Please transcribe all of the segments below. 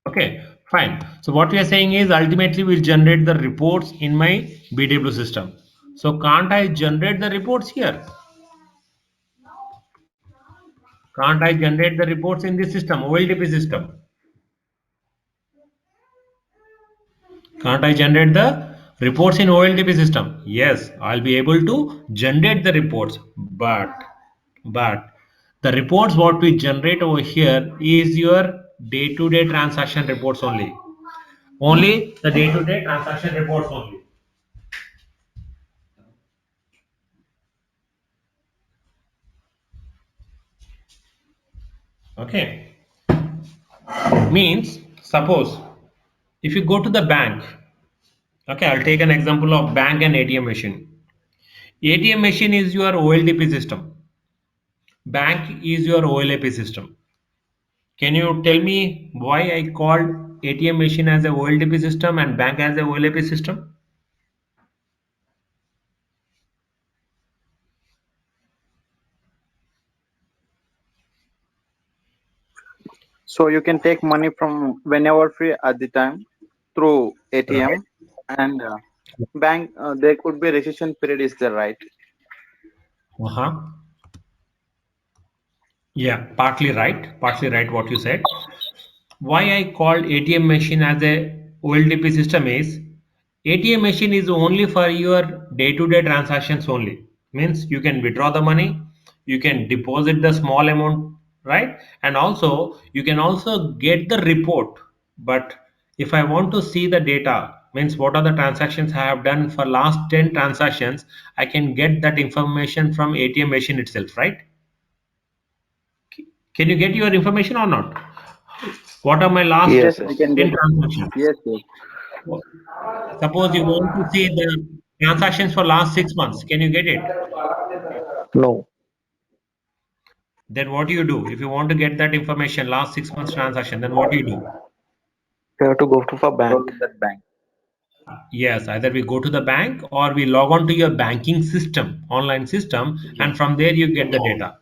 Okay, fine. So what we are saying is ultimately we'll generate the reports in my BW system. So can't I generate the reports here? Can't I generate the reports in this system, OLTP system? Can't I generate the reports in OLTP system? Yes, I'll be able to generate the reports, but the reports what we generate over here is your day-to-day transaction reports only. Only the day-to-day transaction reports only. Okay, means suppose if you go to the bank, okay, I'll take an example of bank and ATM machine. ATM machine is your OLTP system. Bank is your OLAP system. Can you tell me why I called ATM machine as a OLTP system and bank as a OLAP system? So you can take money from whenever free at the time through Right. ATM, and bank, there could be recession period, is there, right? Uh-huh. Yeah, partly right what you said. Why I called ATM machine as a OLTP system is ATM machine is only for your day-to-day transactions only. Means you can withdraw the money, you can deposit the small amount, right? And also you can also get the report. But if I want to see the data, means what are the transactions I have done for last 10 transactions, I can get that information from ATM machine itself, right? Can you get your information or not? What are my last Yes, Yes, we yes. can get 10 it. transactions? Yes, yes. Suppose you want to see the transactions for last 6 months. Can you get it? No. Then what do you do? If you want to get that information, last 6 months transaction, then what do you do? You have to go to a Go bank. to that bank. Yes, either we go to the bank or we log on to your banking system, online system, and from there you get the data.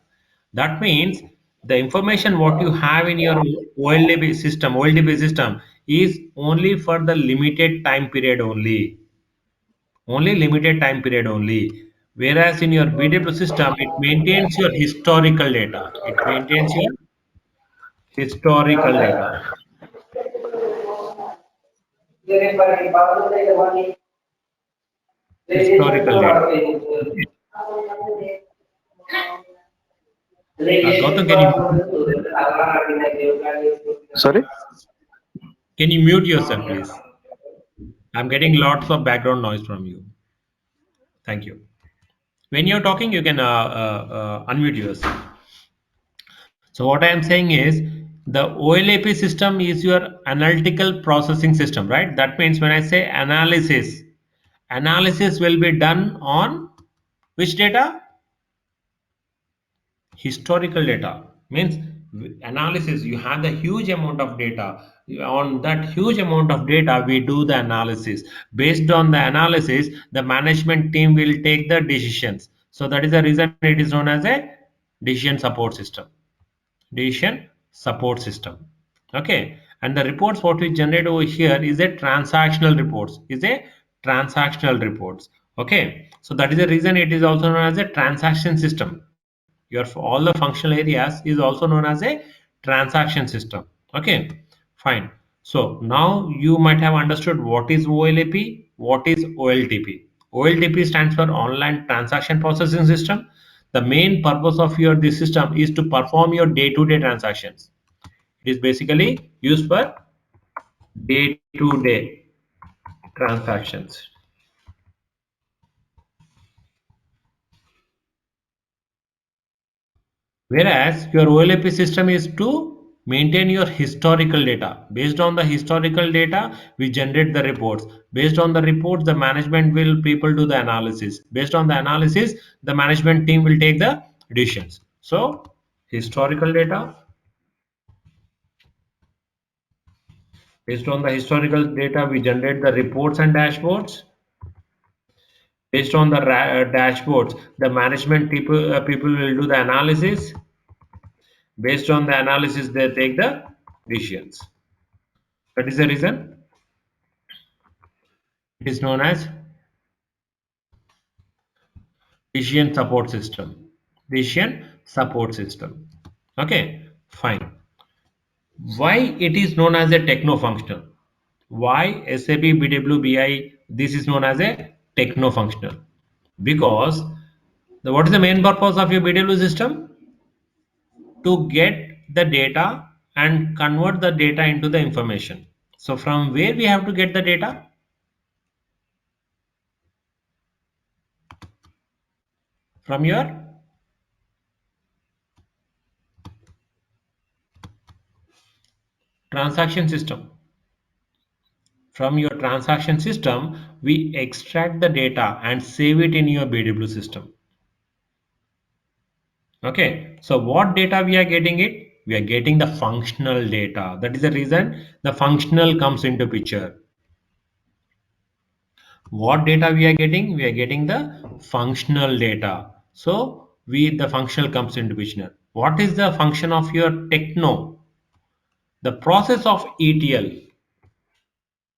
That means the information what you have in your OLDB system is only for the limited time period only limited time period only. Whereas in your BW system, it maintains your historical data. It maintains your historical data. Historical data. Okay. Gautam, Sorry? can you mute yourself, please? I'm getting lots of background noise from you. Thank you. When you're talking, you can unmute yourself. So what I am saying is the OLAP system is your analytical processing system, right? That means when I say analysis, analysis will be done on which data? Historical data. Means analysis, you have the huge amount of data. On that huge amount of data, we do the analysis. Based on the analysis, the management team will take the decisions. So that is the reason it is known as a decision support system. Decision support system. Okay, and the reports what we generate over here is a transactional reports. Okay, so that is the reason it is also known as a transaction system. Your all the functional areas is also known as a transaction system. Okay, fine. So now you might have understood what is OLAP, what is OLTP. OLTP stands for online transaction processing system. The main purpose of your this system is to perform your day-to-day transactions. It is basically used for day-to-day transactions. Whereas your OLAP system is to maintain your historical data. Based on the historical data, we generate the reports. Based on the reports, the management will people do the analysis. Based on the analysis, the management team will take the decisions. So historical data. Based on the historical data, we generate the reports and dashboards. Based on the dashboards, the management people will do the analysis. Based on the analysis, they take the decisions. That is the reason it is known as decision support system. Decision support system. Okay, fine. Why it is known as a techno-functional? Why SAP BWBI this is known as a techno-functional? Because what is the main purpose of your BW system? To get the data and convert the data into the information. So from where we have to get the data? From your transaction system. From your transaction system, we extract the data and save it in your BW system. Okay, so what data we are getting it? We are getting the functional data. That is the reason the functional comes into picture. What data we are getting? We are getting the functional data. So the functional comes into picture. What is the function of your techno? The process of ETL.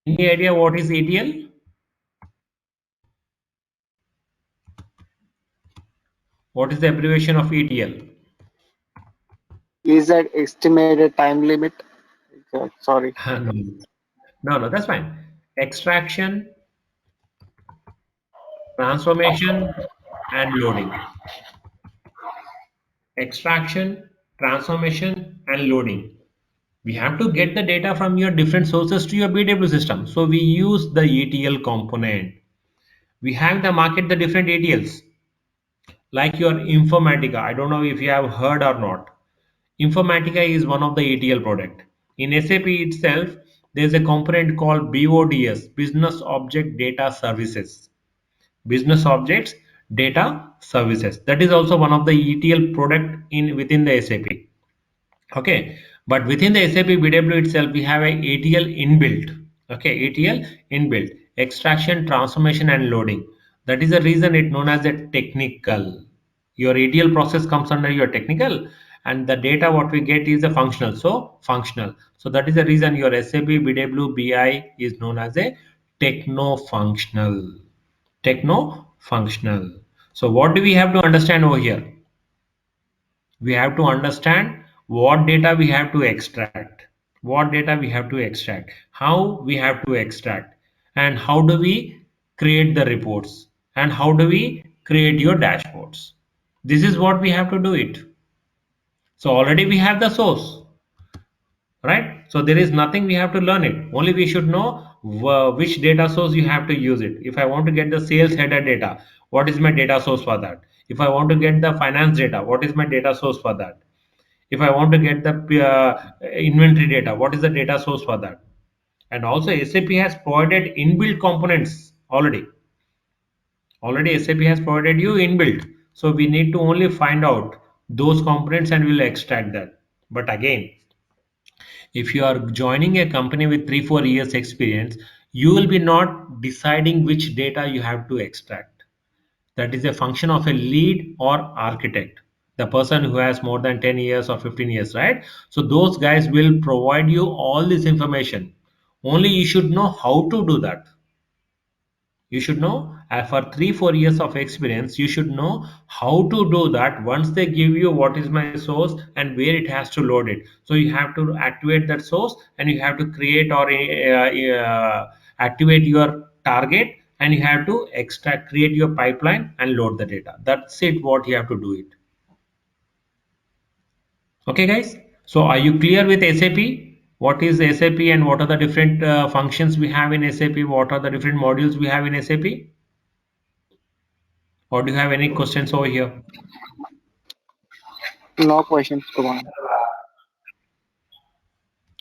Any idea what is ETL? What is the abbreviation of ETL? Is that estimated time limit? Sorry. No, no, that's fine. Extraction, transformation, and loading. Extraction, transformation, and loading. We have to get the data from your different sources to your BW system. So we use the ETL component. We have the market the different ETLs like your Informatica. I don't know if you have heard or not. Informatica is one of the ETL product. In SAP itself, there is a component called BODS, Business Object Data Services. Business Objects Data Services. That is also one of the ETL product in within the SAP. Okay, but within the SAP BW itself, we have a ETL inbuilt. Okay, ETL inbuilt, extraction, transformation, and loading. That is the reason it known as a technical. Your ETL process comes under your technical, and the data what we get is a functional. So functional. So that is the reason your SAP BW BI is known as a techno-functional. Techno-functional. So what do we have to understand over here? We have to understand what data we have to extract, how we have to extract, and how do we create the reports, and how do we create your dashboards. This is what we have to do it. So already we have the source, right? So there is nothing we have to learn it. Only we should know which data source you have to use it. If I want to get the sales header data, what is my data source for that? If I want to get the finance data, what is my data source for that? If I want to get the inventory data, what is the data source for that? And also SAP has provided inbuilt components already. Already SAP has provided you inbuilt. So we need to only find out those components and we'll extract that. But again, if you are joining a company with 3 4 years experience, you will be not deciding which data you have to extract. That is a function of a lead or architect, the person who has more than 10 years or 15 years, right? So those guys will provide you all this information. Only you should know how to do that. You should know for 3 4 years of experience, you should know how to do that. Once they give you what is my source and where it has to load it, so you have to activate that source and you have to create or activate your target, and you have to extract, create your pipeline and load the data. That's it, what you have to do it. Okay guys, so are you clear with SAP? What is SAP and what are the different functions we have in SAP? What are the different modules we have in SAP? Or do you have any questions over here? No questions, Kumar.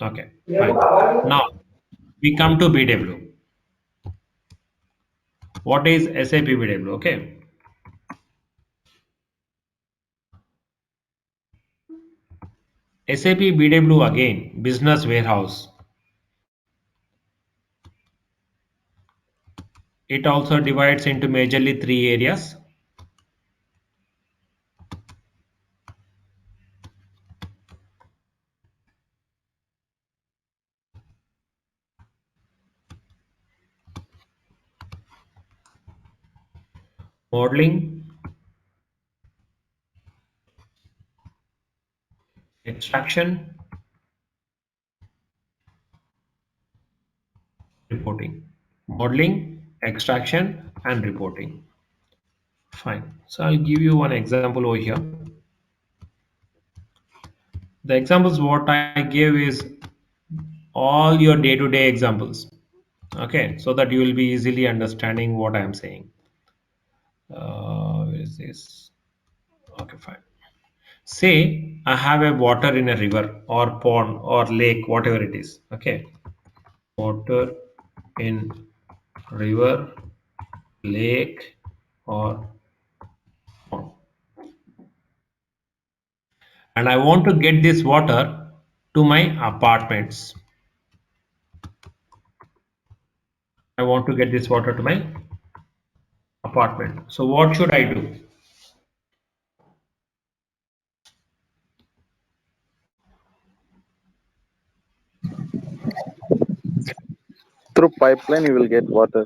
Okay, fine. Now we come to BW. What is SAP BW? Okay. SAP BW again, business warehouse. It also divides into majorly 3 areas. modeling, extraction, reporting. Modeling, extraction, and reporting. Fine. So I'll give you one example over here. The examples what I gave is all your day-to-day examples. Okay, so that you will be easily understanding what I am saying. Where is this? Okay, fine. Say I have a water in a river or pond or lake, whatever it is. Okay, water in river, lake, or pond, and I want to get this water to my apartments. I want to get this water to my apartment. So what should I do? Through pipeline, you will get water.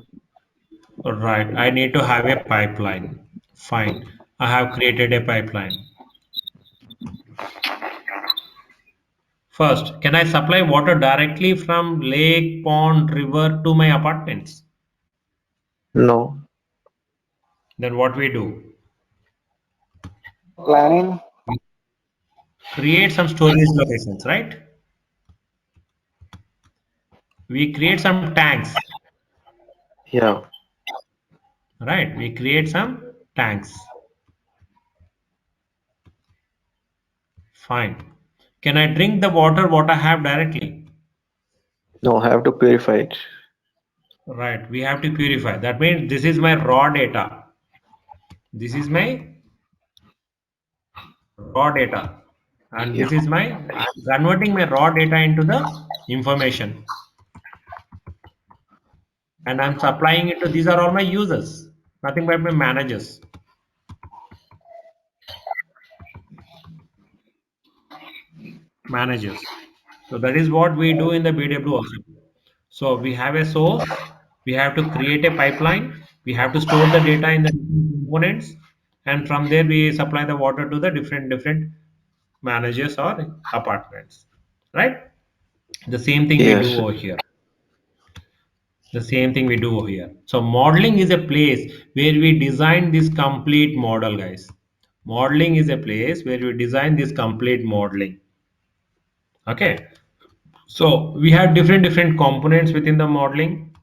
Right, I need to have a pipeline. Fine, I have created a pipeline. First, can I supply water directly from lake, pond, river to my apartments? No. Then what we do? Planning. Create some storage locations, right? We create some tanks, Yeah. right? We create some tanks. Fine. Can I drink the water what I have directly? No, I have to purify it. Right, we have to purify. That means this is my raw data. This is my raw data. And Yeah. this is my, I'm converting my raw data into the information. And I'm supplying it to, these are all my users, nothing but my managers. Managers. So that is what we do in the BW also. So we have a source, we have to create a pipeline, we have to store the data in the different components, and from there we supply the water to the different managers or apartments. Right? The same thing we do Yes. over here. The same thing we do over here. So modeling is a place where we design this complete model, guys. Modeling is a place where we design this complete modeling. Okay. So we have different components within the modeling.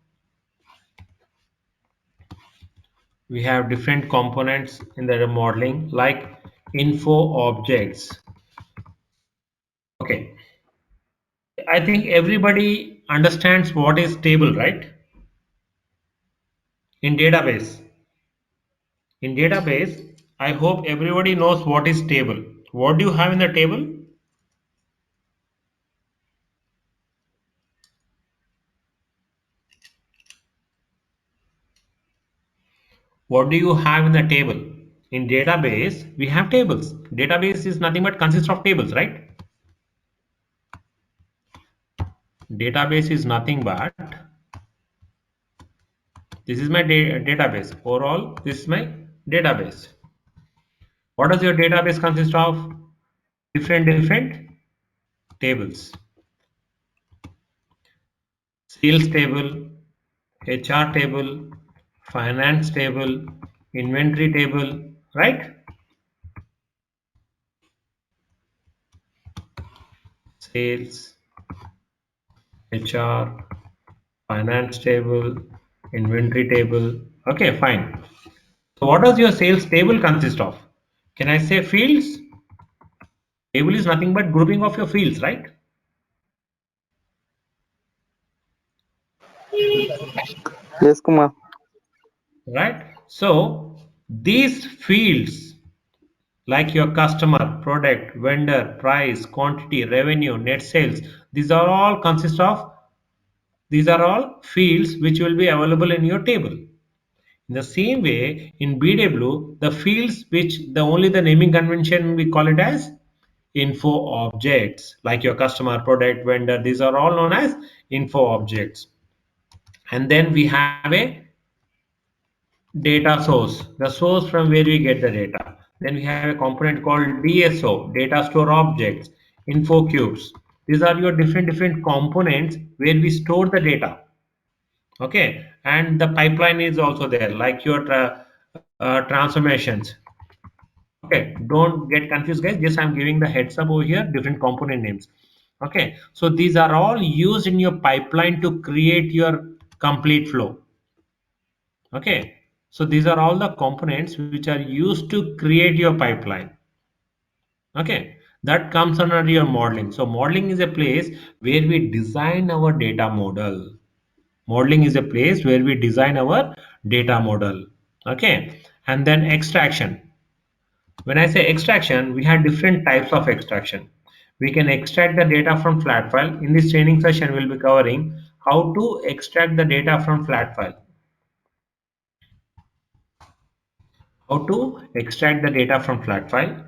We have different components in the modeling like info objects. Okay. I think everybody understands what is table, right? In database. In database, I hope everybody knows what is table. What do you have in the table? What do you have in the table? In database, we have tables. Database is nothing but consists of tables, right? Database is nothing but, this is my database. Overall, this is my database. What does your database consist of? Different tables. Sales table, HR table, finance table, inventory table, right? Sales, HR, finance table, inventory table. Okay, fine. So what does your sales table consist of? Can I say fields? Table is nothing but grouping of your fields, right? Yes, Kumar. Right. So these fields like your customer, product, vendor, price, quantity, revenue, net sales, these are all consist of, these are all fields which will be available in your table. In the same way, in BW, the fields which the only the naming convention we call it as info objects, like your customer, product, vendor, these are all known as info objects. And then we have a data source, the source from where we get the data. Then we have a component called DSO, data store objects, info cubes. These are your different components where we store the data. Okay, and the pipeline is also there, like your transformations. Okay, don't get confused, guys. Just I'm giving the heads up over here, different component names. Okay, so these are all used in your pipeline to create your complete flow. Okay, so these are all the components which are used to create your pipeline. Okay, that comes under your modeling. So modeling is a place where we design our data model. Modeling is a place where we design our data model. Okay, and then extraction. When I say extraction, we have different types of extraction. We can extract the data from flat file. In this training session, we'll be covering how to extract the data from flat file. How to extract the data from flat file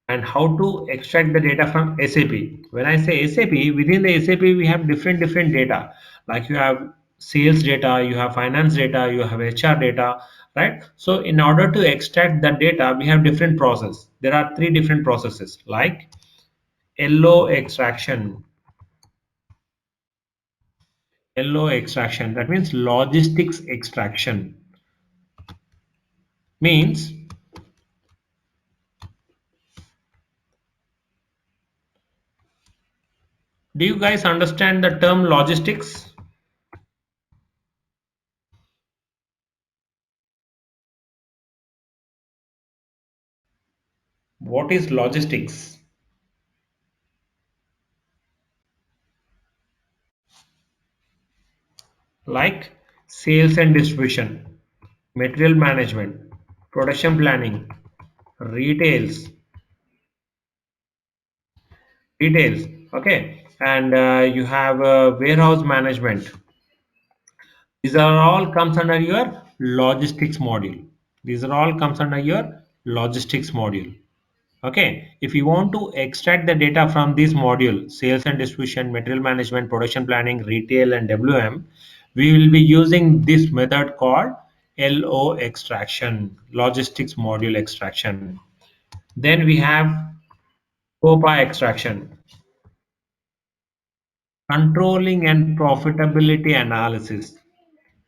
and how to extract the data from SAP. When I say SAP, within the SAP we have different data. Like you have sales data, you have finance data, you have HR data, right? So in order to extract that data, we have different process. There are three different processes like LO extraction. LO extraction, that means logistics extraction. Means do you guys understand the term logistics? What is logistics? Like sales and distribution, material management, production planning, retails, retails, okay, and you have warehouse management. These are all comes under your logistics module. These are all comes under your logistics module. Okay, if you want to extract the data from this module, sales and distribution, material management, production planning, retail, and WM, we will be using this method called LO extraction, logistics module extraction. Then we have COPA extraction, controlling and profitability analysis.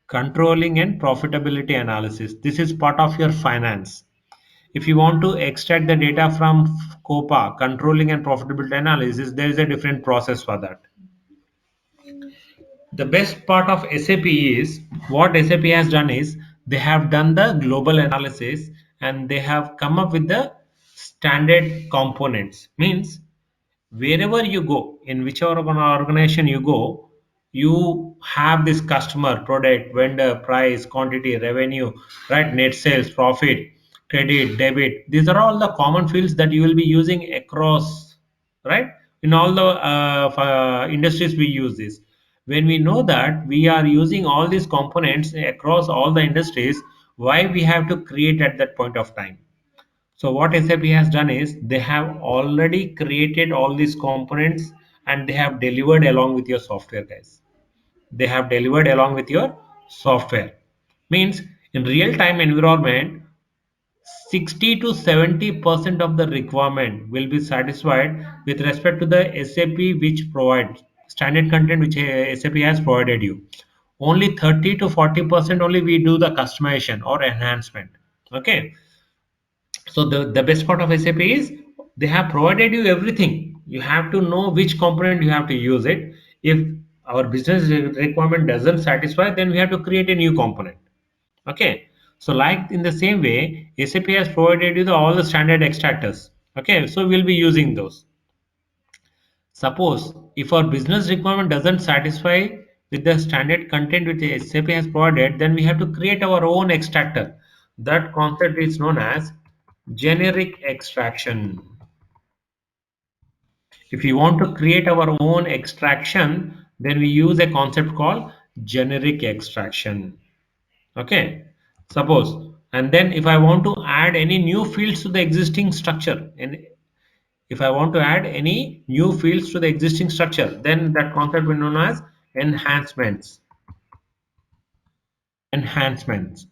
Controlling and profitability analysis. This is part of your finance. If you want to extract the data from COPA, controlling and profitability analysis, there is a different process for that. The best part of SAP is what SAP has done is they have done the global analysis and they have come up with the standard components. Means wherever you go, in whichever organization you go, you have this customer, product, vendor, price, quantity, revenue, right? Net sales, profit, credit, debit. These are all the common fields that you will be using across, right? In all the industries we use this. When we know that we are using all these components across all the industries, why we have to create at that point of time? So what SAP has done is they have already created all these components and they have delivered along with your software, guys. They have delivered along with your software. Means in real-time environment, 60 to 70% of the requirement will be satisfied with respect to the SAP which provides standard content which SAP has provided you. Only 30 to 40% only we do the customization or enhancement. Okay, so the best part of SAP is they have provided you everything. You have to know which component you have to use it. If our business requirement doesn't satisfy, then we have to create a new component. Okay. So like in the same way, SAP has provided you all the standard extractors. Okay. So we'll be using those. Suppose if our business requirement doesn't satisfy with the standard content which SAP has provided, then we have to create our own extractor. That concept is known as generic extraction. If we want to create our own extraction, then we use a concept called generic extraction. Okay, suppose, and then if I want to add any new fields to the existing structure, and if I want to add any new fields to the existing structure, then that concept will be known as enhancements. Enhancements.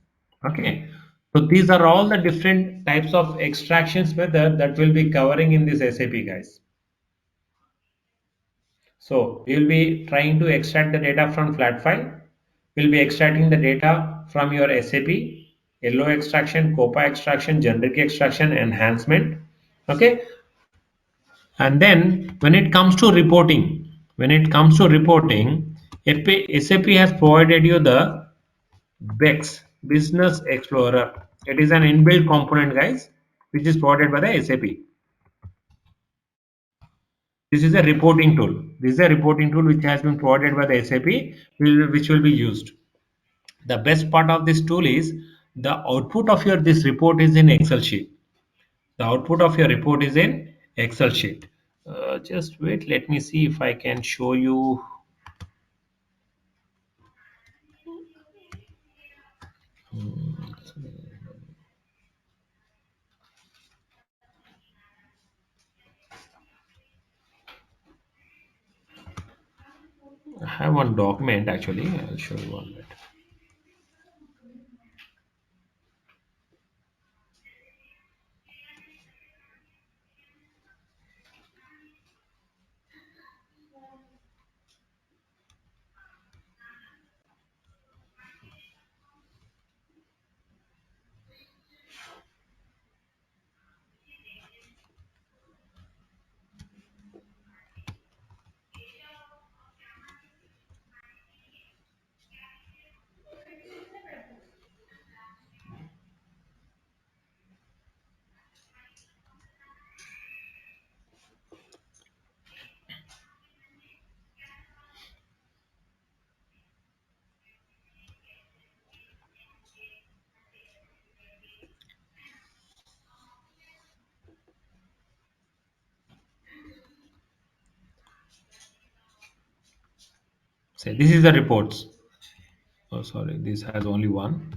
Okay, so these are all the different types of extractions method that we'll be covering in this SAP, guys. So we will be trying to extract the data from flat file. We'll be extracting the data from your SAP, yellow extraction, COPA extraction, generic extraction, enhancement. Okay, and then when it comes to reporting, SAP has provided you the BEX Business Explorer. It is an inbuilt component, guys, which is provided by the SAP. This is a reporting tool. This is a reporting tool which has been provided by the SAP, which will be used. The best part of this tool is the output of your this report is in Excel sheet. The output of your report is in Excel sheet. Just wait, let me see if I can show you. I have one document actually. I'll show you one minute. Say this is the reports. Oh, sorry, this has only one.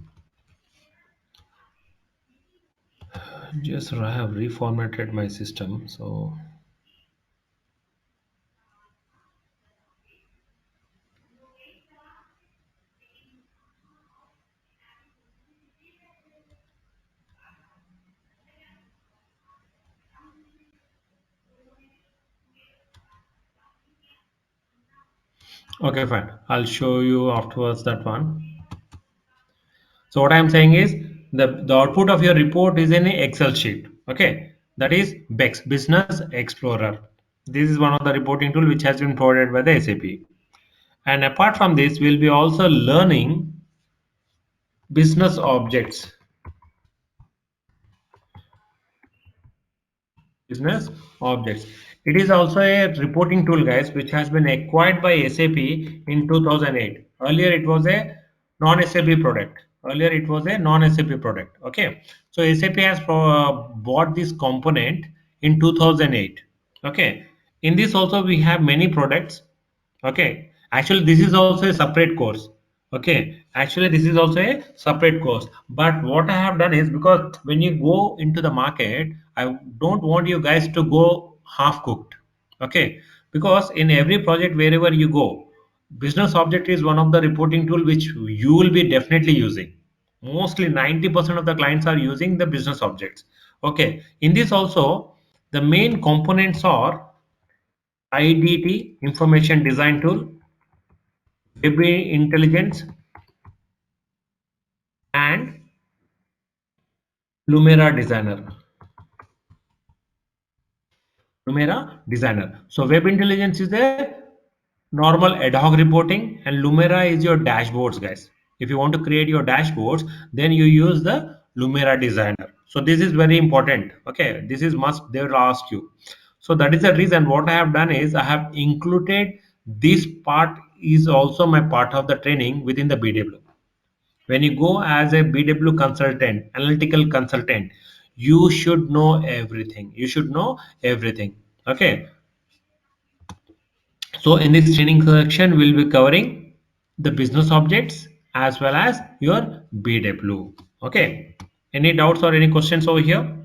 Just I have reformatted my system, so okay, fine. I'll show you afterwards that one. So what I'm saying is the output of your report is in an Excel sheet. Okay, that is BEX Business Explorer. This is one of the reporting tool which has been provided by the SAP. And apart from this, we'll be also learning business objects. Business objects. It is also a reporting tool, guys, which has been acquired by SAP in 2008. Earlier, it was a non-SAP product. Okay, so SAP has bought this component in 2008. Okay, in this also we have many products. Okay, actually this is also a separate course. Okay, actually this is also a separate course, but what I have done is, because when you go into the market, I don't want you guys to go half cooked. Okay, because in every project wherever you go, business object is one of the reporting tool which you will be definitely using. Mostly 90% of the clients are using the business objects. Okay, in this also the main components are IDT, information design tool, Web Intelligence, and Lumira Designer. So Web Intelligence is a normal ad hoc reporting, and Lumira is your dashboards, guys. If you want to create your dashboards, then you use the Lumira Designer. So this is very important. Okay, this is must. They will ask you. So that is the reason. What I have done is I have included this part is also my part of the training within the BW. When you go as a BW consultant, analytical consultant, you should know everything. Okay, so in this training section we'll be covering the business objects as well as your BW. Okay, any doubts or any questions over here?